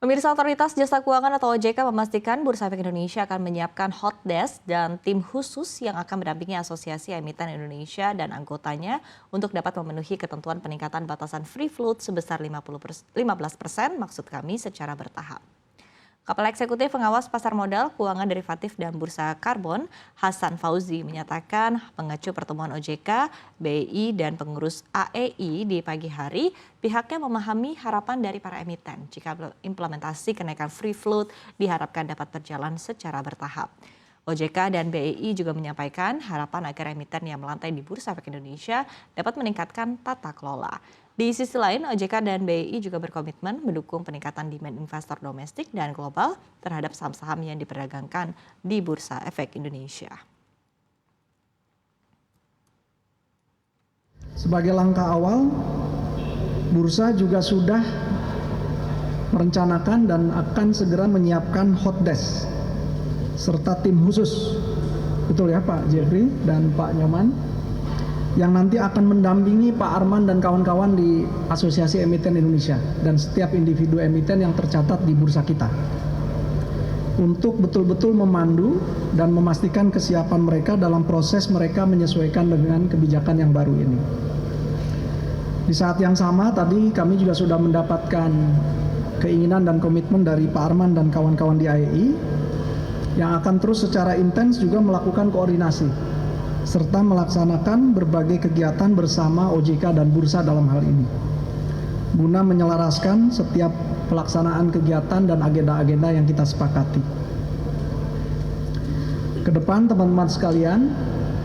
Pemirsa, Otoritas Jasa Keuangan atau OJK memastikan Bursa Efek Indonesia akan menyiapkan hot desk dan tim khusus yang akan mendampingi Asosiasi Emiten Indonesia dan anggotanya untuk dapat memenuhi ketentuan peningkatan batasan free float sebesar 15%, maksud kami secara bertahap. Kepala Eksekutif Pengawas Pasar Modal, Keuangan Derivatif dan Bursa Karbon, Hasan Fauzi, menyatakan mengacu pertemuan OJK, BI, dan pengurus AEI di pagi hari, pihaknya memahami harapan dari para emiten jika implementasi kenaikan free float diharapkan dapat berjalan secara bertahap. OJK dan BEI juga menyampaikan harapan agar emiten yang melantai di Bursa Efek Indonesia dapat meningkatkan tata kelola. Di sisi lain, OJK dan BEI juga berkomitmen mendukung peningkatan demand investor domestik dan global terhadap saham-saham yang diperdagangkan di Bursa Efek Indonesia. Sebagai langkah awal, Bursa juga sudah merencanakan dan akan segera menyiapkan hot desk serta tim khusus, betul ya Pak Jeffrey dan Pak Nyoman, yang nanti akan mendampingi Pak Arman dan kawan-kawan di Asosiasi Emiten Indonesia dan setiap individu emiten yang tercatat di bursa kita, untuk betul-betul memandu dan memastikan kesiapan mereka dalam proses mereka menyesuaikan dengan kebijakan yang baru ini. Di saat yang sama tadi kami juga sudah mendapatkan keinginan dan komitmen dari Pak Arman dan kawan-kawan di AEI yang akan terus secara intens juga melakukan koordinasi serta melaksanakan berbagai kegiatan bersama OJK dan Bursa dalam hal ini, guna menyelaraskan setiap pelaksanaan kegiatan dan agenda-agenda yang kita sepakati. Kedepan teman-teman sekalian,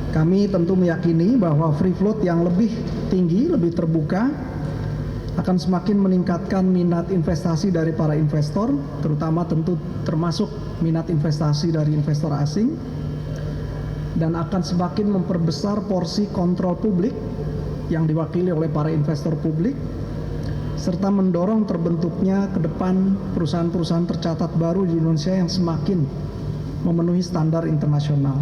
kami tentu meyakini bahwa free float yang lebih tinggi, lebih terbuka, akan semakin meningkatkan minat investasi dari para investor, terutama tentu termasuk minat investasi dari investor asing, dan akan semakin memperbesar porsi kontrol publik yang diwakili oleh para investor publik, serta mendorong terbentuknya ke depan perusahaan-perusahaan tercatat baru di Indonesia yang semakin memenuhi standar internasional.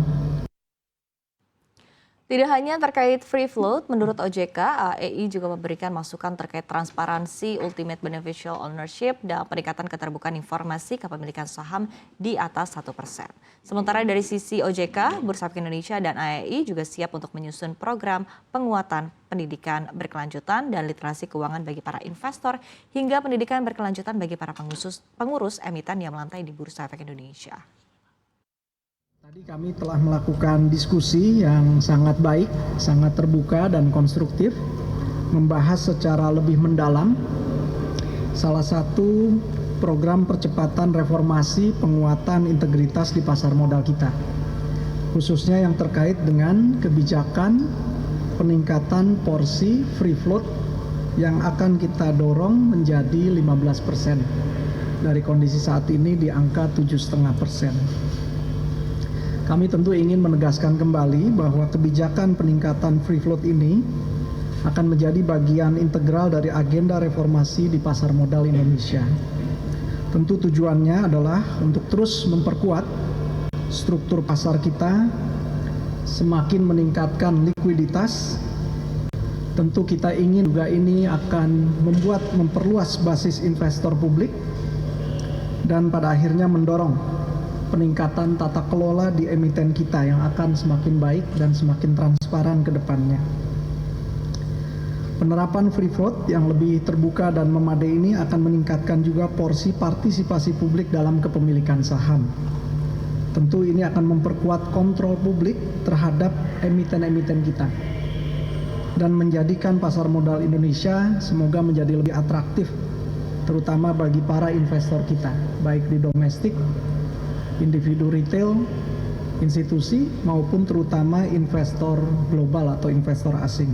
Tidak hanya terkait free float, menurut OJK, AEI juga memberikan masukan terkait transparansi, ultimate beneficial ownership, dan peningkatan keterbukaan informasi kepemilikan saham di atas 1%. Sementara dari sisi OJK, Bursa Efek Indonesia dan AEI juga siap untuk menyusun program penguatan pendidikan berkelanjutan dan literasi keuangan bagi para investor, hingga pendidikan berkelanjutan bagi para pengurus emiten yang melantai di Bursa Efek Indonesia. Tadi kami telah melakukan diskusi yang sangat baik, sangat terbuka dan konstruktif, membahas secara lebih mendalam salah satu program percepatan reformasi penguatan integritas di pasar modal kita, khususnya yang terkait dengan kebijakan peningkatan porsi free float yang akan kita dorong menjadi 15% dari kondisi saat ini di angka 7,5%. Kami tentu ingin menegaskan kembali bahwa kebijakan peningkatan free float ini akan menjadi bagian integral dari agenda reformasi di pasar modal Indonesia. Tentu tujuannya adalah untuk terus memperkuat struktur pasar kita, semakin meningkatkan likuiditas. Tentu kita ingin juga ini akan memperluas basis investor publik dan pada akhirnya mendorong peningkatan tata kelola di emiten kita yang akan semakin baik dan semakin transparan ke depannya. Penerapan free float yang lebih terbuka dan memadai ini akan meningkatkan juga porsi partisipasi publik dalam kepemilikan saham. Tentu ini akan memperkuat kontrol publik terhadap emiten-emiten kita dan menjadikan pasar modal Indonesia semoga menjadi lebih atraktif, terutama bagi para investor kita, baik di domestik, individu retail, institusi, maupun terutama investor global atau investor asing.